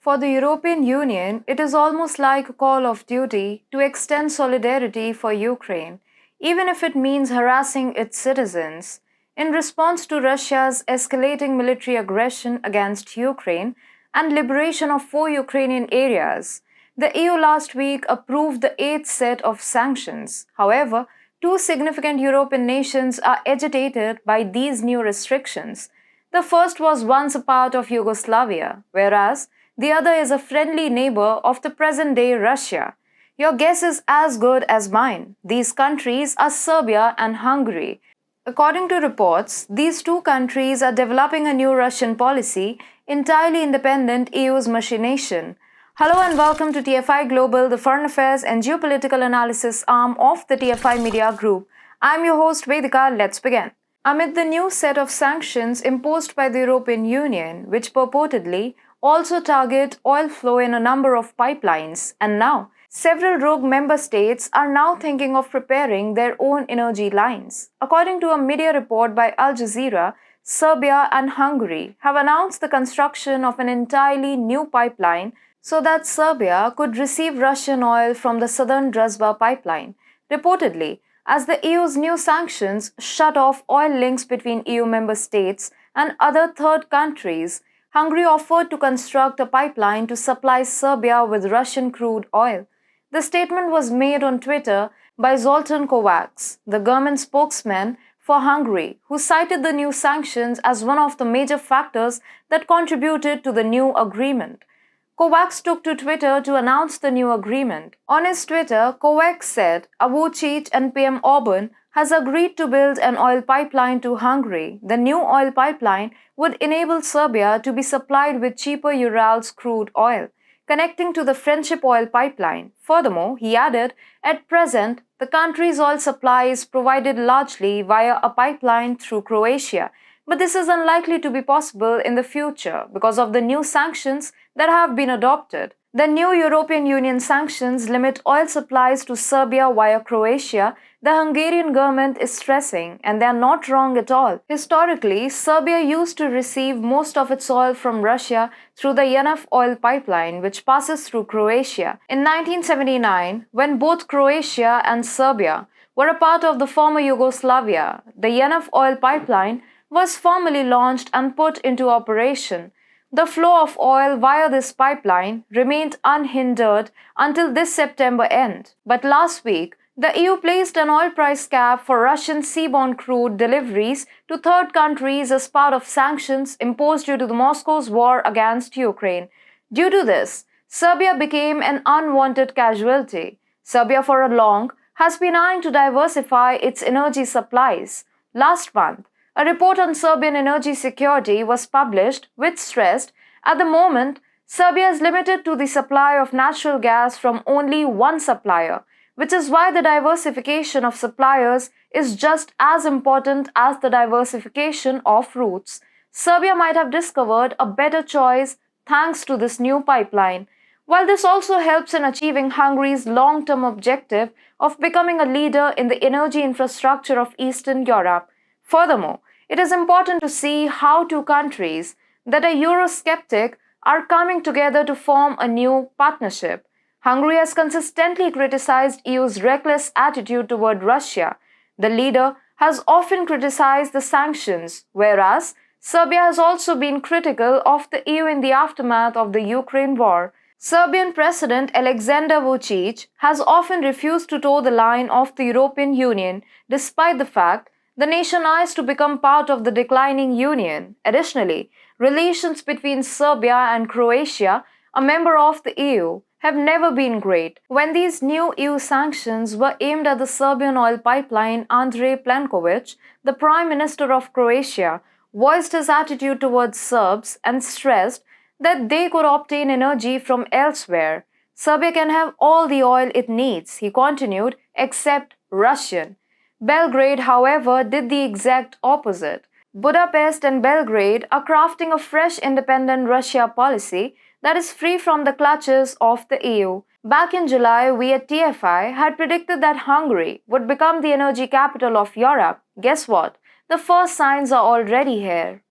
For the European Union, it is almost like a call of duty to extend solidarity for Ukraine, even if it means harassing its citizens. In response to Russia's escalating military aggression against Ukraine and liberation of four Ukrainian areas, the EU last week approved the eighth set of sanctions. However, two significant European nations are agitated by these new restrictions. The first was once a part of Yugoslavia, whereas the other is a friendly neighbor of the present day Russia. Your guess is as good as mine. These countries are Serbia and Hungary. According to reports, these two countries are developing a new Russian policy, entirely independent EU's machination. Hello and welcome to TFIGlobal, the foreign affairs and geopolitical analysis arm of the TFI Media Group. I'm your host Vedika. Let's begin. Amid the new set of sanctions imposed by the European Union, which purportedly also target oil flow in a number of pipelines, and now several rogue member states are now thinking of preparing their own energy lines. According to a media report by Al Jazeera, Serbia and Hungary have announced the construction of an entirely new pipeline so that Serbia could receive Russian oil from the southern Druzhba pipeline. Reportedly, as the EU's new sanctions shut off oil links between EU member states and other third countries, Hungary offered to construct a pipeline to supply Serbia with Russian crude oil. The statement was made on Twitter by Zoltan Kovacs, the government spokesman for Hungary, who cited the new sanctions as one of the major factors that contributed to the new agreement. Kovacs took to Twitter to announce the new agreement. On his Twitter, Kovacs said, Vučić and PM Orban has agreed to build an oil pipeline to Hungary. The new oil pipeline would enable Serbia to be supplied with cheaper Urals crude oil, connecting to the Friendship oil pipeline. Furthermore, he added, at present, the country's oil supply is provided largely via a pipeline through Croatia, but this is unlikely to be possible in the future because of the new sanctions that have been adopted. The new European Union sanctions limit oil supplies to Serbia via Croatia, the Hungarian government is stressing, and they are not wrong at all. Historically, Serbia used to receive most of its oil from Russia through the JANAF oil pipeline, which passes through Croatia. In 1979, when both Croatia and Serbia were a part of the former Yugoslavia, the JANAF oil pipeline was formally launched and put into operation. The flow of oil via this pipeline remained unhindered until this September end. But last week, the EU placed an oil price cap for Russian seaborne crude deliveries to third countries as part of sanctions imposed due to Moscow's war against Ukraine. Due to this, Serbia became an unwanted casualty. Serbia for long has been eyeing to diversify its energy supplies. Last month, a report on Serbian energy security was published which stressed, at the moment, Serbia is limited to the supply of natural gas from only one supplier, which is why the diversification of suppliers is just as important as the diversification of routes. Serbia might have discovered a better choice thanks to this new pipeline. While this also helps in achieving Hungary's long-term objective of becoming a leader in the energy infrastructure of Eastern Europe. Furthermore, it is important to see how two countries that are Eurosceptic are coming together to form a new partnership. Hungary has consistently criticized EU's reckless attitude toward Russia. The leader has often criticized the sanctions, whereas Serbia has also been critical of the EU in the aftermath of the Ukraine war. Serbian President Aleksandar Vučić has often refused to toe the line of the European Union, despite the fact the nation eyes to become part of the declining union. Additionally, relations between Serbia and Croatia, a member of the EU, have never been great. When these new EU sanctions were aimed at the Serbian oil pipeline, Andrej Plenković, the Prime Minister of Croatia, voiced his attitude towards Serbs and stressed that they could obtain energy from elsewhere. Serbia can have all the oil it needs, he continued, except Russian. Belgrade, however, did the exact opposite. Budapest and Belgrade are crafting a fresh independent Russia policy that is free from the clutches of the EU. Back in July, we at TFI had predicted that Hungary would become the energy capital of Europe. Guess what? The first signs are already here.